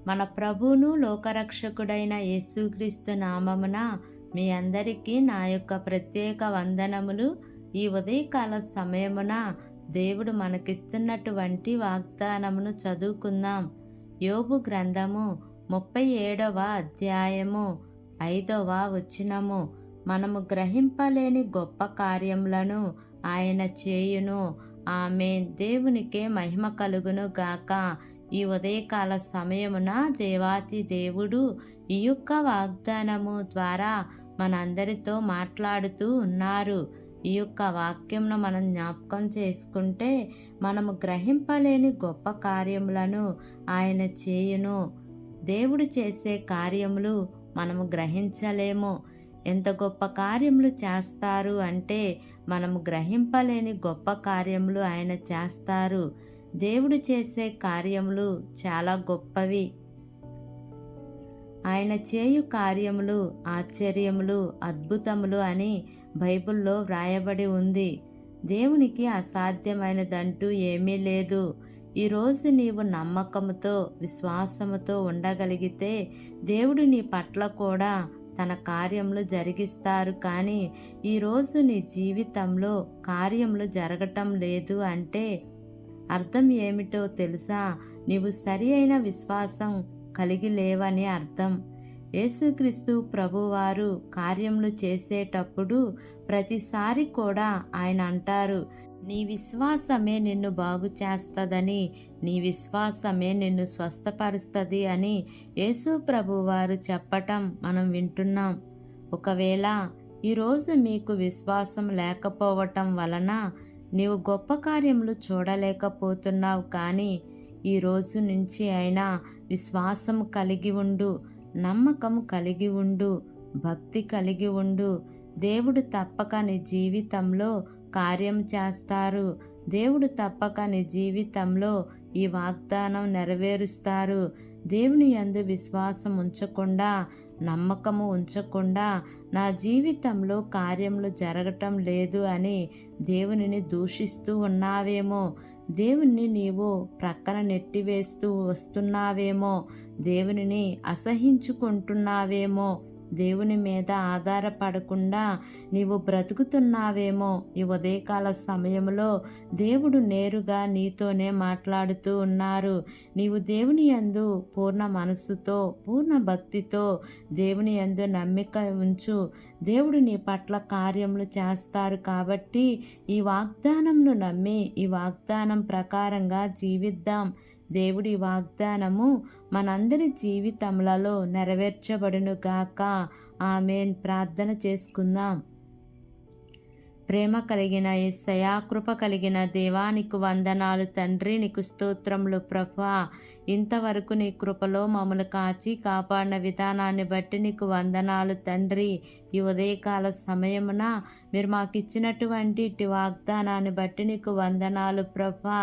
మన ప్రభువును లోకరక్షకుడైన యేసుక్రీస్తు నామమున మీ అందరికీ నా యొక్క ప్రత్యేక వందనములు. ఈ ఉదయకాల సమయమున దేవుడు మనకిస్తున్నటువంటి వాగ్దానమును చదువుకుందాం. యోబు గ్రంథము 37వ అధ్యాయము 5వ వచనము. మనము గ్రహింపలేని గొప్ప కార్యములను ఆయన చేయును. ఆమేన్. దేవునికే మహిమ కలుగును గాక. ఈ ఉదయకాల సమయమున దేవాతి దేవుడు ఈ యొక్క వాగ్దానము ద్వారా మనందరితో మాట్లాడుతూ ఉన్నారు. ఈ యొక్క వాక్యంను మనం జ్ఞాపకం చేసుకుంటే మనము గ్రహింపలేని గొప్ప కార్యములను ఆయన చేయును. దేవుడు చేసే కార్యములు మనము గ్రహించలేము. ఎంత గొప్ప కార్యములు చేస్తారు అంటే మనము గ్రహింపలేని గొప్ప కార్యములు ఆయన చేస్తారు. దేవుడు చేసే కార్యములు చాలా గొప్పవి. ఆయన చేయు కార్యములు ఆశ్చర్యములు, అద్భుతములు అని బైబిల్లో వ్రాయబడి ఉంది. దేవునికి అసాధ్యమైనదంటూ ఏమీ లేదు. ఈరోజు నీవు నమ్మకముతో విశ్వాసముతో ఉండగలిగితే దేవుడు నీ పట్ల కూడా తన కార్యములు జరిగిస్తారు. కానీ ఈరోజు నీ జీవితంలో కార్యములు జరగటం లేదు అంటే అర్థం ఏమిటో తెలుసా? నీవు సరి అయిన విశ్వాసం కలిగి లేవని అర్థం. యేసుక్రీస్తు ప్రభువారు కార్యములు చేసేటప్పుడు ప్రతిసారి కూడా ఆయన అంటారు, నీ విశ్వాసమే నిన్ను బాగు చేస్తుందని, నీ విశ్వాసమే నిన్ను స్వస్థపరుస్తుంది అని యేసు ప్రభువారు చెప్పటం మనం వింటున్నాం. ఒకవేళ ఈరోజు మీకు విశ్వాసం లేకపోవటం వలన నీవు గొప్ప కార్యములు చూడలేకపోతున్నావు. కానీ ఈ రోజు నుంచి అయినా విశ్వాసం కలిగి ఉండు, నమ్మకం కలిగి ఉండు, భక్తి కలిగి ఉండు. దేవుడు తప్పక నీ జీవితంలో కార్యం చేస్తారు. దేవుడు తప్పక నీ జీవితంలో ఈ వాగ్దానం నెరవేరుస్తారు. దేవుని యందు విశ్వాసం ఉంచకుండా, నమ్మకము ఉంచకుండా నా జీవితంలో కార్యములు జరగటం లేదు అని దేవునిని దూషిస్తూ ఉన్నావేమో, దేవుణ్ణి నీవు ప్రక్కన నెట్టివేస్తూ వస్తున్నావేమో, దేవునిని అసహించుకుంటున్నావేమో, దేవుని మీద ఆధారపడకుండా నీవు బ్రతుకుతున్నావేమో. ఈ ఉదయకాల సమయంలో దేవుడు నేరుగా నీతోనే మాట్లాడుతూ ఉన్నారు. నీవు దేవుని యందు పూర్ణ మనస్సుతో, పూర్ణ భక్తితో దేవుని యందు నమ్మిక ఉంచు. దేవుడు నీ పట్ల కార్యములు చేస్తారు. కాబట్టి ఈ వాగ్దానంను నమ్మి ఈ వాగ్దానం ప్రకారంగా జీవిద్దాం. దేవుడి వాగ్దానము మనందరి జీవితములలో నెరవేర్చబడును గాక. ఆమేన్. ప్రార్థన చేసుకుందాం. ప్రేమ కలిగిన యేసయ్యా, కృప కలిగిన దేవానికి వందనాలు తండ్రి. నీకు స్తోత్రములు ప్రభా. ఇంతవరకు నీ కృపలో మమ్మల్ని కాచి కాపాడిన విధానాన్ని బట్టి నీకు వందనాలు తండ్రి. ఈ ఉదయకాల సమయమున మీరు మాకు ఇచ్చినటువంటి ఇటు వాగ్దానాన్ని బట్టి నీకు వందనాలు ప్రభా.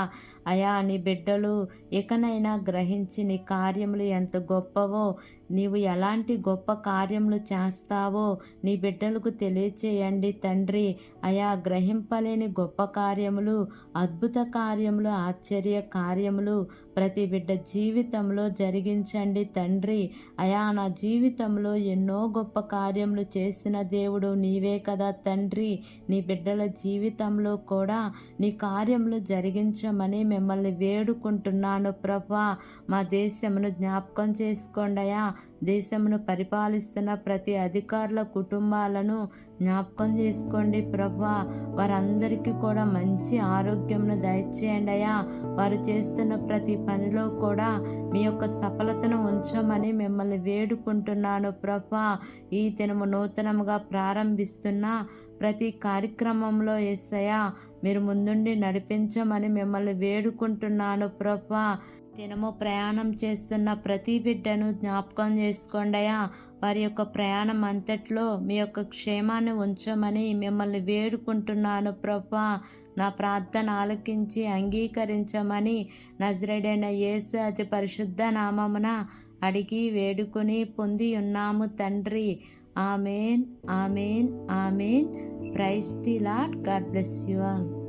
అయా, నీ బిడ్డలు ఇకనైనా గ్రహించి నీ కార్యములు ఎంత గొప్పవో, నీవు ఎలాంటి గొప్ప కార్యములు చేస్తావో నీ బిడ్డలకు తెలియచేయండి తండ్రి. అయా, గ్రహింపలేని గొప్ప కార్యములు, అద్భుత కార్యములు, ఆశ్చర్య కార్యములు ప్రతి బిడ్డ జీవితంలో జరిగించండి తండ్రి. అయా, నా జీవితంలో ఎన్నో గొప్ప కార్యములు చేసిన దేవుడు నీవే కదా తండ్రి. నీ బిడ్డల జీవితంలో కూడా నీ కార్యములు జరిగించమని మిమ్మల్ని వేడుకుంటున్నాను ప్రభా. మా దేశమును జ్ఞాపకం చేసుకోండి అయా. దేశమును పరిపాలిస్తున్న ప్రతి అధికారుల కుటుంబాలను జ్ఞాపకం చేసుకోండి ప్రభా. వారందరికీ కూడా మంచి ఆరోగ్యంను దయచేయండి అయ్యా. వారు చేస్తున్న ప్రతి పనిలో కూడా మీ యొక్క సఫలతను ఉంచమని మిమ్మల్ని వేడుకుంటున్నాను ప్రభా. ఈ దినము నూతనముగా ప్రారంభిస్తున్న ప్రతి కార్యక్రమంలో యేసయ్యా మీరు ముందుండి నడిపించమని మిమ్మల్ని వేడుకుంటున్నాను ప్రభా. దినము ప్రయాణం చేస్తున్న ప్రతి బిడ్డను జ్ఞాపకం చేసుకోండి అయ్యా. వారి యొక్క ప్రయాణం అంతట్లో మీ యొక్క క్షేమాన్ని ఉంచమని మిమ్మల్ని వేడుకుంటున్నాను ప్రభా. నా ప్రార్థన ఆలకించి అంగీకరించమని నజరేయుడైన యేసు అతి పరిశుద్ధ నామమున అడిగి వేడుకొని పొంది ఉన్నాము తండ్రి. Amen, amen, amen. Praise the Lord. God bless you all.